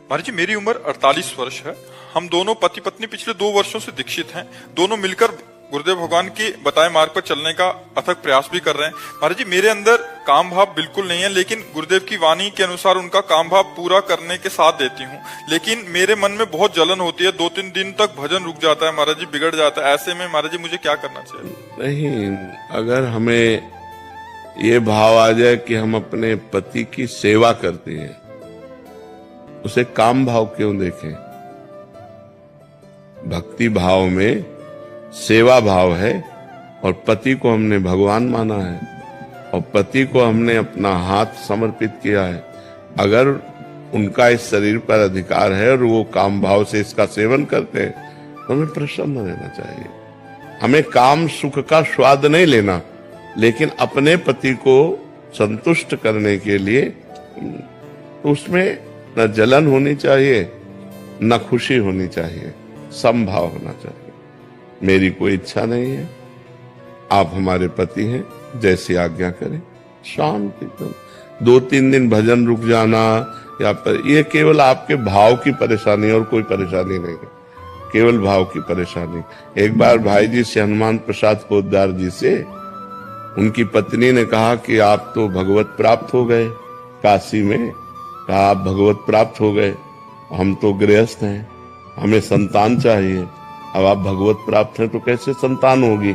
महाराज जी, मेरी उम्र 48 वर्ष है। हम दोनों पति पत्नी पिछले 2 वर्षों से दीक्षित हैं। दोनों मिलकर गुरुदेव भगवान के बताए मार्ग पर चलने का अथक प्रयास भी कर रहे हैं। महाराज जी, मेरे अंदर काम भाव बिल्कुल नहीं है, लेकिन गुरुदेव की वाणी के अनुसार उनका काम भाव पूरा करने के साथ देती हूँ। लेकिन मेरे मन में बहुत जलन होती है, 2-3 दिन तक भजन रुक जाता है महाराज जी, बिगड़ जाता है। ऐसे में महाराज जी मुझे क्या करना चाहिए? नहीं, अगर हमें ये भाव आ जाए कि हम अपने पति की सेवा करते हैं, उसे काम भाव क्यों देखें? भक्ति भाव में सेवा भाव है और पति को हमने भगवान माना है और पति को हमने अपना हाथ समर्पित किया है। अगर उनका इस शरीर पर अधिकार है और वो काम भाव से इसका सेवन करते हैं तो हमें प्रसन्न रहना चाहिए। हमें काम सुख का स्वाद नहीं लेना, लेकिन अपने पति को संतुष्ट करने के लिए तो उसमें न जलन होनी चाहिए न खुशी होनी चाहिए, समभाव होना चाहिए। मेरी कोई इच्छा नहीं है, आप हमारे पति हैं, जैसी आज्ञा करें। शांति। 2-3 दिन भजन रुक जाना या पर ये केवल आपके भाव की परेशानी और कोई परेशानी नहीं है, केवल भाव की परेशानी। एक बार भाई जी से हनुमान प्रसाद पोद्दार जी से उनकी पत्नी ने कहा कि आप तो भगवत प्राप्त हो गए काशी में, कहा आप भगवत प्राप्त हो गए, हम तो गृहस्थ हैं, हमें संतान चाहिए। अब आप भगवत प्राप्त हैं तो कैसे संतान होगी,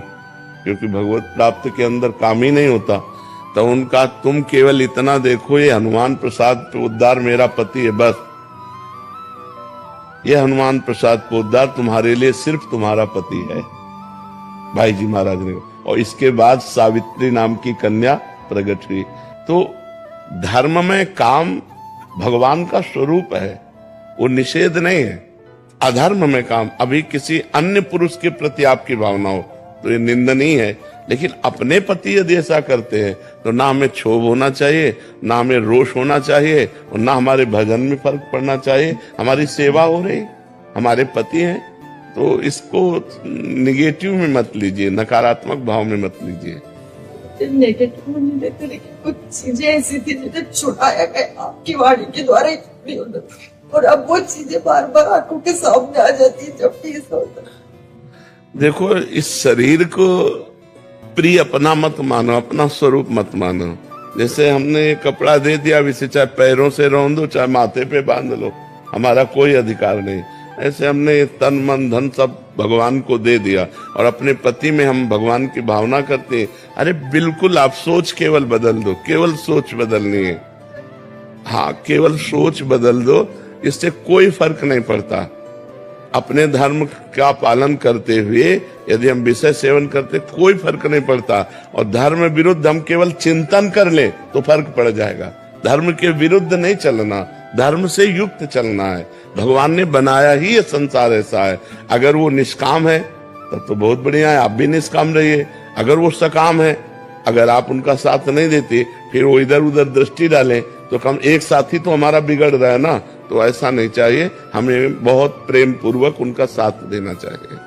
क्योंकि भगवत प्राप्त के अंदर काम ही नहीं होता। तो उनका तुम केवल इतना देखो, ये हनुमान प्रसाद पोद्दार मेरा पति है, बस ये हनुमान प्रसाद पोद्दार तुम्हारे लिए सिर्फ तुम्हारा पति है, भाई जी महाराज ने। और इसके बाद सावित्री नाम की कन्या प्रकट हुई। तो धर्म में काम भगवान का स्वरूप है, वो निषेध नहीं है। अधर्म में काम, अभी किसी अन्य पुरुष के प्रति आपकी भावना हो तो ये निंदनीय है, लेकिन अपने पति यदि ऐसा करते हैं तो ना हमें क्षोभ होना चाहिए, ना हमें रोष होना चाहिए और ना हमारे भजन में फर्क पड़ना चाहिए। हमारी सेवा हो रही, हमारे पति हैं, तो इसको निगेटिव में मत लीजिए, नकारात्मक भाव में मत लीजिए। नेगेटिव में नहीं लेते, लेकिन कुछ चीजें ऐसी थी जिसे छुड़ाया गया आपकी वाणी के द्वारा इतनी उन्नति, और अब वो चीजें बार बार आंखों के सामने आ जाती है जब भी ऐसा होता है। देखो, इस शरीर को प्रिय अपना मत मानो, अपना स्वरूप मत मानो। जैसे हमने कपड़ा दे दिया, इसे चाहे पैरों से रौंद दो चाहे माथे पे बांध लो, हमारा कोई अधिकार नहीं। ऐसे हमने तन मन धन सब भगवान को दे दिया और अपने पति में हम भगवान की भावना करते हैं। अरे बिल्कुल, आप सोच केवल बदल दो, केवल सोच बदलनी है। हाँ, केवल सोच बदल दो, इससे कोई फर्क नहीं पड़ता। अपने धर्म का पालन करते हुए यदि हम विषय सेवन करते कोई फर्क नहीं पड़ता, और धर्म विरुद्ध हम केवल चिंतन कर ले तो फर्क पड़ जाएगा। धर्म के विरुद्ध नहीं चलना, धर्म से युक्त चलना है। भगवान ने बनाया ही ये संसार ऐसा है। अगर वो निष्काम है तब तो बहुत बढ़िया है, आप भी निष्काम रहिए। अगर वो सकाम है, अगर आप उनका साथ नहीं देते, फिर वो इधर उधर दृष्टि डालें तो कम एक साथी तो हमारा बिगड़ रहा है ना। तो ऐसा नहीं चाहिए, हमें बहुत प्रेम पूर्वक उनका साथ देना चाहिए।